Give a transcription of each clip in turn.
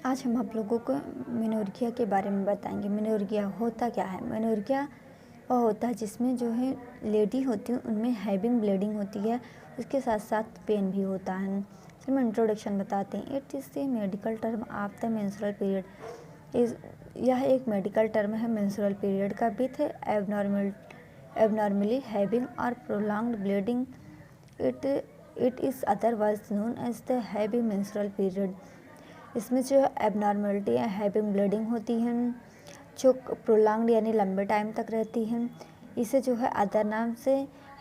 आज हम आप लोगों को मेनोर्गिया के बारे में बताएंगे। मेनोर्गिया होता क्या है? मेनोर्गिया वह होता है जिसमें जो है लेडी होती है उनमें हैविंग ब्लीडिंग होती है, उसके साथ साथ पेन भी होता है। चलिए इंट्रोडक्शन बताते हैं। It is the medical term of the menstrual period. यह एक मेडिकल टर्म है मेंस्ट्रुअल पीरियड का विथ एबनॉर्मली हैविंग और prolonged bleeding. It is otherwise known as the heavy menstrual period. इसमें जो एबनॉर्मलिटी या हैविंग ब्लीडिंग होती है जो प्रोलॉन्ग्ड यानी लंबे टाइम तक रहती है, इसे जो है अदर नाम से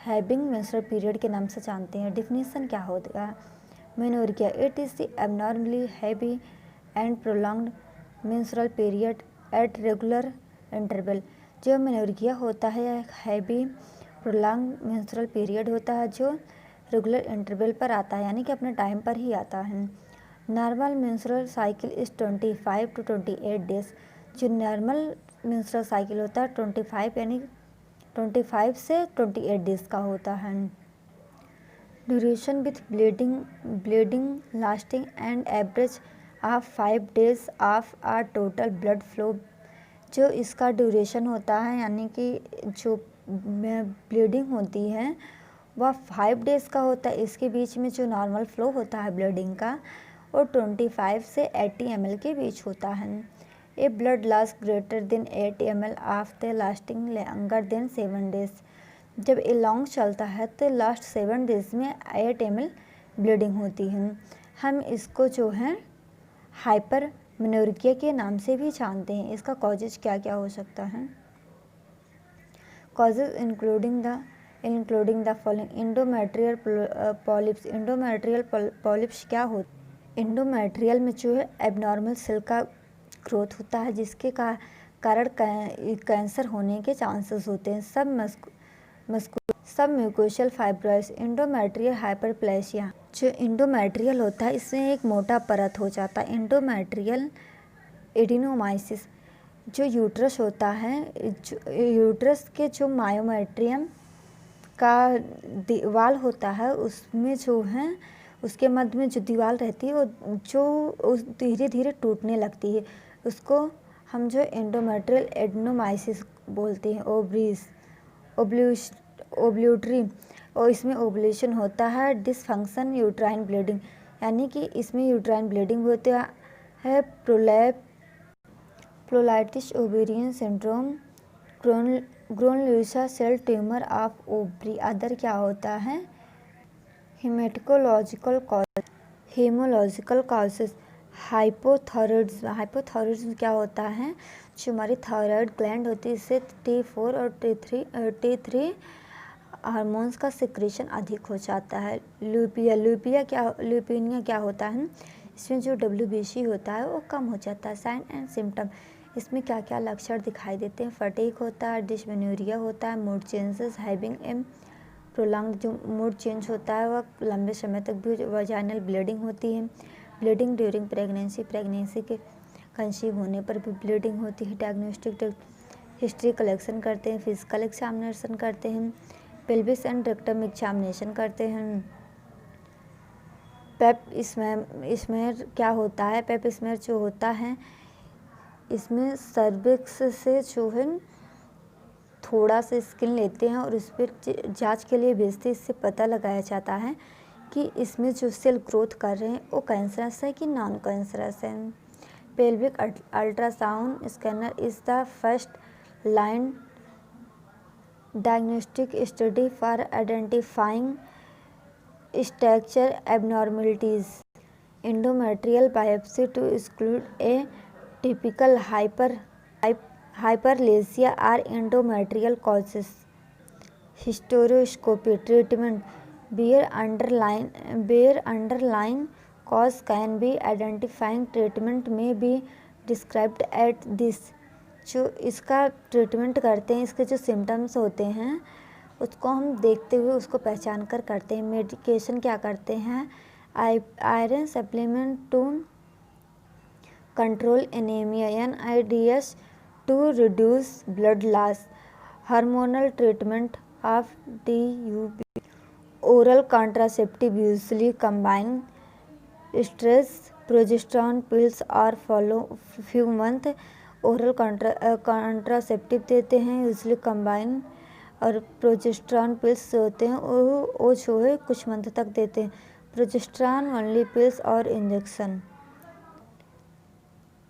हैविंग मेंस्ट्रुअल पीरियड के नाम से जानते हैं। डिफिनीशन क्या होगा? Menorrhagia it is the abnormally heavy and prolonged menstrual period at regular interval. जो मेनोर्गिया होता है हैवी प्रोलॉन्ग्ड मेंस्ट्रुअल पीरियड होता है जो रेगुलर इंटरवल पर आता है, यानी कि अपने टाइम पर ही आता है। Normal menstrual cycle is 25 to 28 days. जो नॉर्मल मेंस्ट्रुअल साइकिल होता है 25 यानी 25 से 28 डेज का होता है। Duration with bleeding lasting and average of 5 days of a total blood flow. जो इसका ड्यूरेशन होता है यानी कि जो ब्लीडिंग होती है वह 5 डेज़ का होता है। इसके बीच में जो नॉर्मल फ्लो होता है ब्लीडिंग का वो 25 से 80 ml के बीच होता है। A blood loss greater than 80 ml of the lasting longer than 7 days. जब ये लॉन्ग चलता है तो लास्ट 7 डेज में 8 ml ब्लीडिंग होती है। हम इसको जो है हाइपर मेनोर्गिया के नाम से भी जानते हैं। इसका कॉजेज क्या क्या हो सकता है? Causes including the following. Endometrial polyps. Endometrial polyps क्या होता है? इंडोमेट्रियल में जो है एबनॉर्मल सेल का ग्रोथ होता है जिसके कारण कैंसर होने के चांसेस होते हैं। सब म्यूकोशल फाइब्रोइड्स। Endometrial hyperplasia. जो इंडोमेट्रियल होता है इसमें एक मोटा परत हो जाता है। Endometrial adenomyosis. जो यूट्रस होता है, यूट्रस के जो मायोमेट्रियम का दीवार होता है उसमें जो है उसके मध्य में जो दीवार रहती है वो जो धीरे धीरे टूटने लगती है, उसको हम जो एंडोमेट्रियल एडिनोमाइसिस बोलते हैं। ओब्ल्यूटरी और इसमें ओवुलेशन होता है। डिसफंक्शन यूट्राइन ब्लीडिंग, यानी कि इसमें यूट्राइन ब्लीडिंग होती है। प्रोलाइटिस ovarian syndrome. Granulosa cell tumour of ovary. Others क्या होता है? हेमोलॉजिकल कॉजेज। हाइपोथायरॉयडिज्म क्या होता है? जो हमारी थायराइड ग्लैंड होती है इससे T4 और T3 हार्मोन्स का सिक्रेशन अधिक हो जाता है। ल्यूपीनिया क्या होता है? इसमें जो WBC होता है वो कम हो जाता है। साइन एंड सिम्टम इसमें क्या क्या लक्षण दिखाई देते हैं? फटीग होता है, डिस्मेनोरिया होता है, mood changes, having um prolonged. जो मूड चेंज होता है वह लंबे समय तक भी वजाइनल ब्लीडिंग होती है। ब्लीडिंग ड्यूरिंग प्रेगनेंसी के कंसीव होने पर भी ब्लीडिंग होती है। डायग्नोस्टिक हिस्ट्री कलेक्शन करते हैं, फिजिकल एग्जामिनेशन करते हैं, पेल्विस एंड रेक्टम एग्जामिनेशन करते हैं। पेप स्मेयर क्या होता है? पेप स्मेयर जो होता है इसमें सर्विक्स से जो है थोड़ा सा स्किन लेते हैं और इस पर जांच के लिए भेजते हैं। इससे पता लगाया जाता है कि इसमें जो सेल ग्रोथ कर रहे हैं वो कैंसरस है कि नॉन कैंसरस है। Pelvic ultrasound scanner is the first line diagnostic study for identifying structure abnormalities. endometrial biopsy to exclude a typical hyperplasia or endometrial causes. Hysteroscopy treatment where underlying cause can be identified. Treatment may be described at this. जो इसका treatment करते हैं, इसके जो symptoms होते हैं उसको हम देखते हुए उसको पहचान कर करते हैं। मेडिकेशन क्या करते हैं? Iron supplement to control anaemia, NIDS to reduce blood loss, hormonal treatment of DUB, oral contraceptive usually combine stress progesterone pills are follow few month oral contraceptive देते हैं यूजली कंबाइन। और प्रोजेस्टेरॉन पिल्स जो होते हैं वो जो है कुछ मंथ तक देते हैं। प्रोजेस्टेरॉन ओनली पिल्स और इंजेक्शन।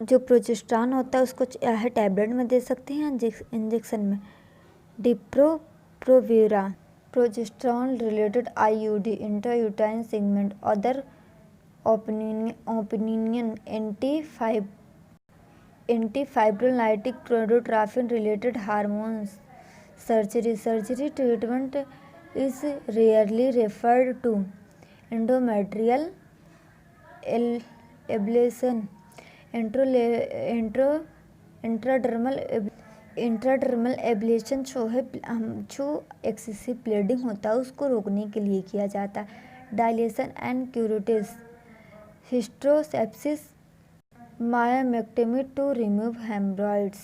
जो प्रोजेस्टेरॉन होता है उसको चाहे टैबलेट में दे सकते हैं इंजेक्शन में। Depo Provera progesterone related IUD intrauterine segment other opinion antifibrinolytic प्रोडोट्राफिन related hormones surgery treatment is rarely referred to endometrial ablation intradermal ablation जो है जो एक्सेसिव ब्लीडिंग होता है उसको रोकने के लिए किया जाता है। Dilatation and curative hysteroscopy myomectomy to remove haemorrhoids.